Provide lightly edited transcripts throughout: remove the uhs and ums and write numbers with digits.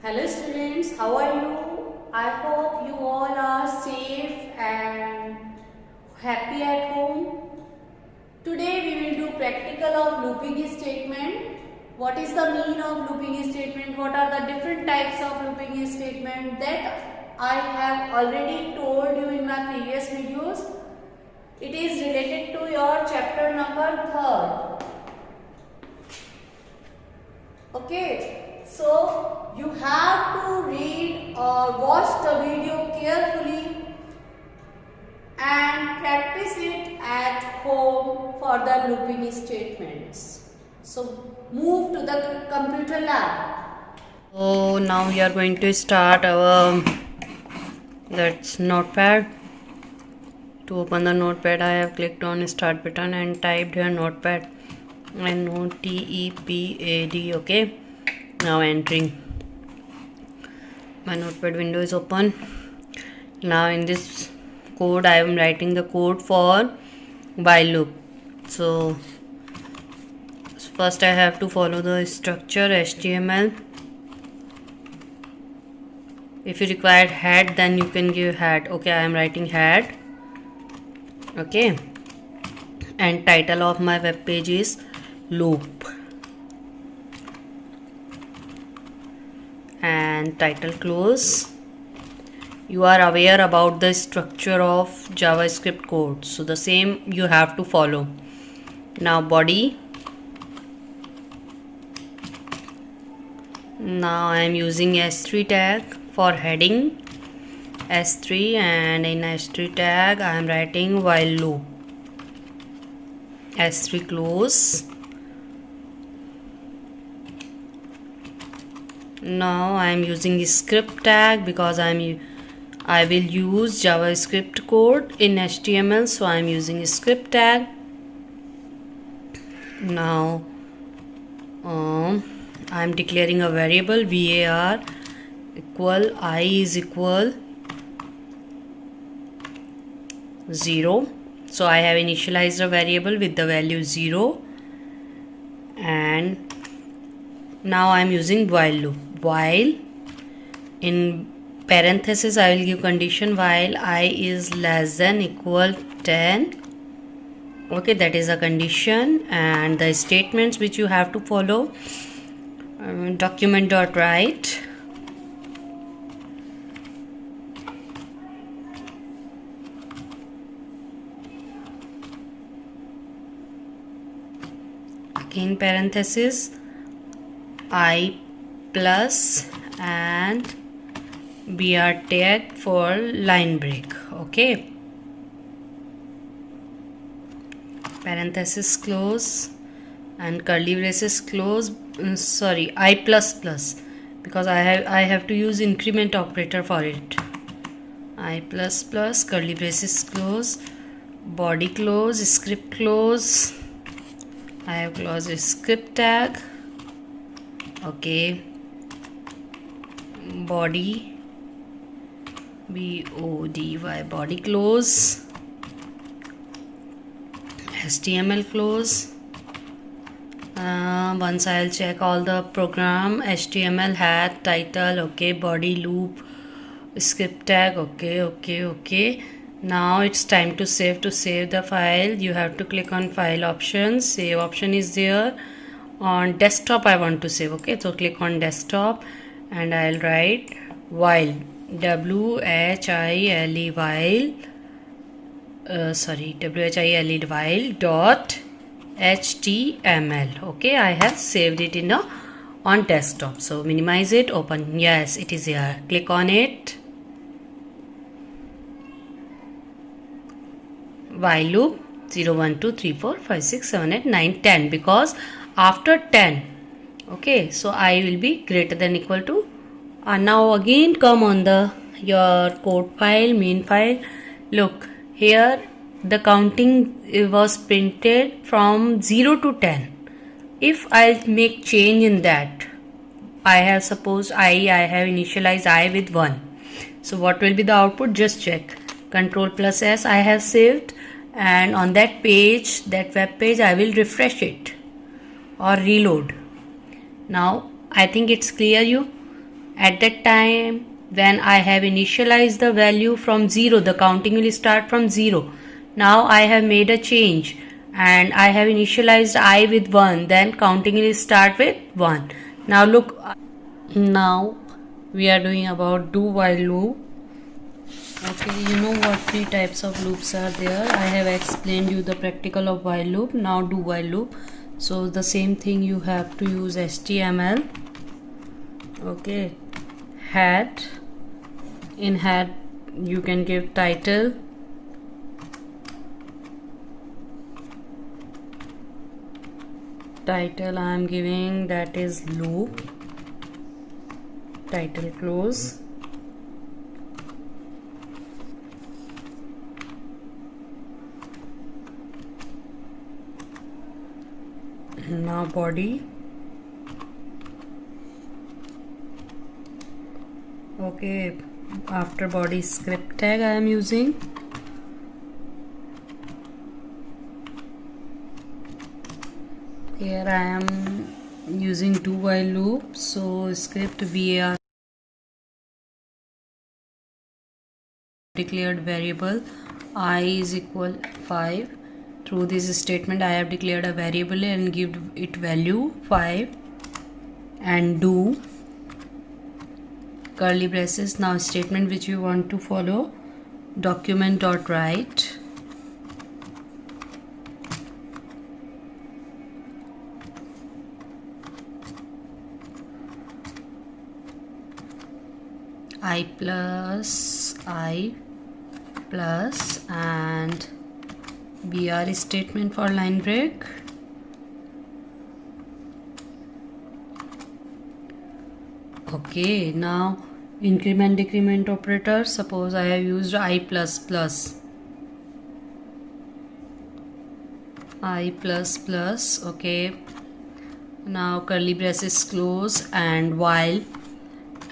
Hello students, how are you? I hope you all are safe and happy at home. Today we will do practical of looping statement. What is the meaning of looping statement? What are the different types of looping statement? That I have already told you in my previous videos. It is related to your chapter number 3rd. Okay, so you have to read or watch the video carefully and practice it at home for the looping statements. So move to the computer lab. So now we are going to start our notepad. To open the notepad, I have clicked on start button and typed here notepad, NOTEPAD. Okay, now entering. My notepad window is open. Now in this code I am writing the code for while loop. So first I have to follow the structure HTML. If you require head, then you can give head. Okay, I am writing head. Okay, and title of my web page is loop, and title close. You are aware about the structure of JavaScript code, so the same you have to follow. Now body. Now I am using S3 tag for heading. S3, and in S3 tag I am writing while loop. S3 close. Now I am using script tag because I will use JavaScript code in HTML, so I am using script tag. Now I am declaring a variable var equal I is equal 0. So I have initialized a variable with the value 0, and now I am using while loop. While in parenthesis I will give condition while I is less than equal 10. Okay, that is a condition, and the statements which you have to follow. Document.write. In parenthesis I plus and br tag for line break. Okay, parenthesis close and curly braces close. Sorry, I plus plus, because I have to use increment operator for it. I plus plus, curly braces close, body close, script close. I have closed a script tag. Okay, body, BODY, body close, HTML close. Once I'll check all the program, HTML hat title. Okay, body loop, script tag. Okay. Now it's time to save. To save the file, you have to click on file options. Save option is there. On desktop I want to save. Okay, so click on desktop and I'll write while, WHILE while, while dot HTML. Okay, I have saved it on desktop. So minimize it, open. Yes, it is here. Click on it. While loop 0 1 2 3 4 5 6 7 8 9 10, because after 10, okay, so I will be greater than equal to. Now again come on your code file, main file. Look here, the counting was printed from 0 to 10. If I make change in that, I have supposed I have initialized I with 1. So what will be the output? Just check. Control plus S I have saved, and on that page, that web page, I will refresh it or reload. Now I think it's clear you. At that time when I have initialized the value from 0, the counting will start from 0. Now I have made a change and I have initialized I with 1, then counting will start with 1. Now look, now we are doing about do while loop. Okay, you know what 3 types of loops are there. I have explained you the practical of while loop. Now do while loop. So the same thing, you have to use HTML. Okay, head. In head you can give title, I am giving that is loop, title close. Now body. Okay, after body script tag I am using. Here I am using do while loop, so script var declared variable I is equal 5. Through this statement I have declared a variable and give it value 5 and do curly braces. Now statement which we want to follow, document.write I plus and BR statement for line break. Okay, now increment decrement operator. Suppose I have used I plus plus. Okay, now curly braces close and while,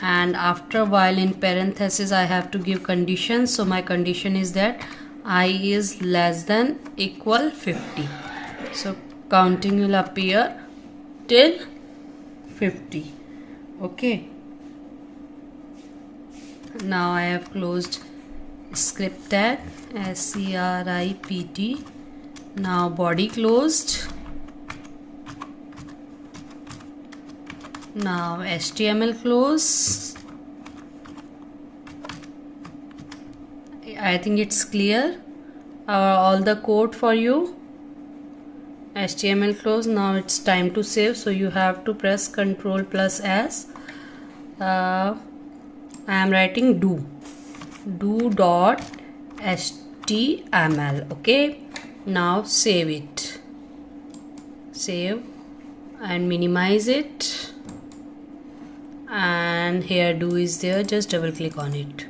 and after while in parenthesis I have to give condition. So my condition is that I is less than equal 50. So counting will appear till 50. Okay, now I have closed script tag, script. Now body closed. Now HTML close. I think it's clear, all the code for you. HTML close. Now it's time to save, so you have to press Ctrl plus S. I am writing do dot HTML. Okay, now save it, save and minimize it, and here do is there, just double click on it.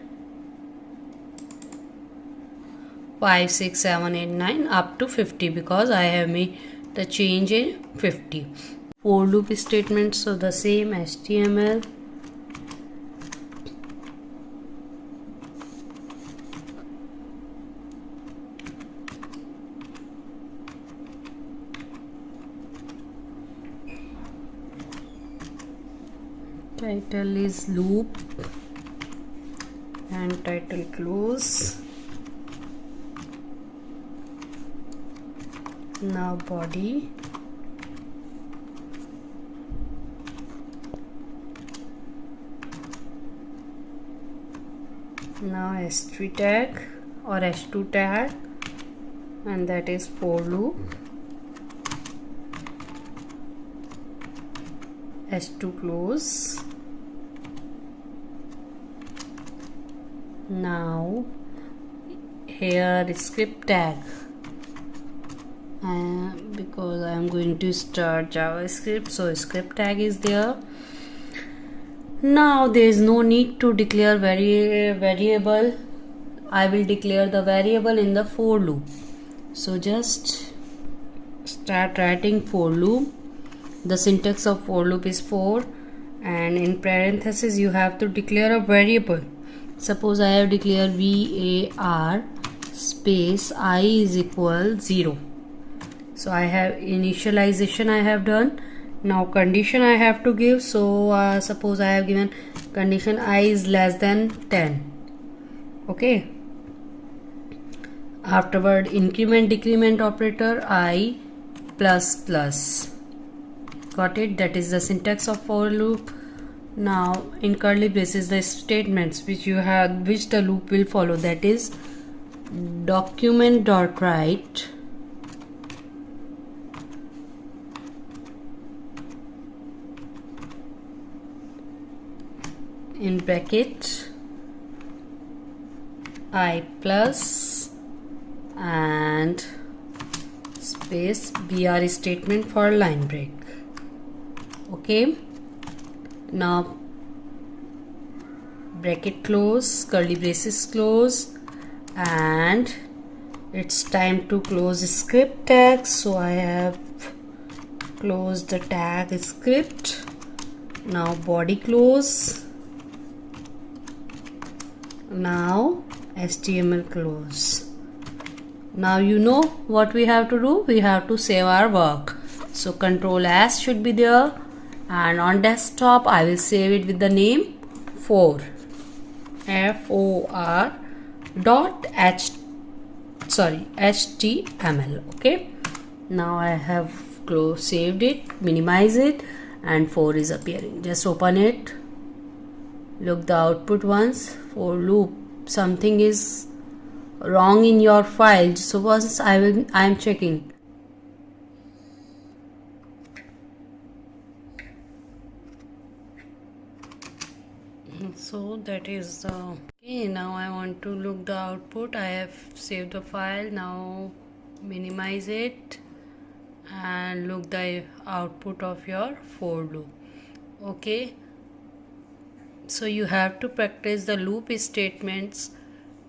5 6 7 8 9 up to 50 because I have made the change in 50. For loop statement, so the same HTML, title is loop and title close. Now body, now S3 tag or S2 tag, and that is for loop. S2 close. Now here script tag, because I am going to start JavaScript, so script tag is there. Now there is no need to declare variable. I will declare the variable in the for loop. So just start writing for loop. The syntax of for loop is for, and in parenthesis you have to declare a variable. Suppose I have declared var space I is equal 0. So I have initialization I have done, Now condition I have to give. So suppose I have given condition I is less than 10. Okay. Afterward, increment decrement operator I plus plus. Got it? That is the syntax of for loop. Now in curly braces the statements which the loop will follow, that is document dot write in bracket I plus and space BR statement for line break. Okay, now bracket close, curly braces close, and it's time to close script tag. So I have closed the tag script. Now body close, now HTML close. Now you know what we have to do. We have to save our work. So Control S should be there, and on desktop I will save it with the name for FOR dot HTML. Okay, now I have saved it, minimize it, and 4 is appearing. Just open it, look the output once. For loop, something is wrong in your file, so once I am checking. So that is okay. Now I want to look the output. I have saved the file. Now minimize it and look the output of your for loop. Okay, so you have to practice the loop statements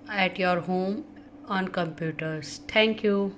at your home on computers. Thank you.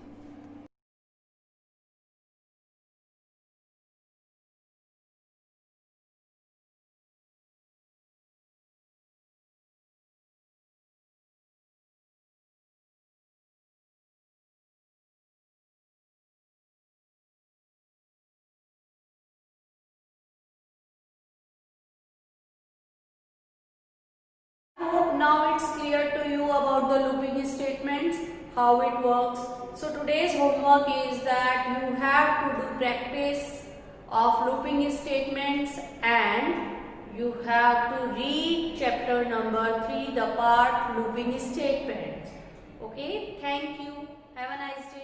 Hope now it's clear to you about the looping statements, how it works. So today's homework is that you have to do practice of looping statements, and you have to read chapter number 3, the part looping statements. Okay, thank you. Have a nice day.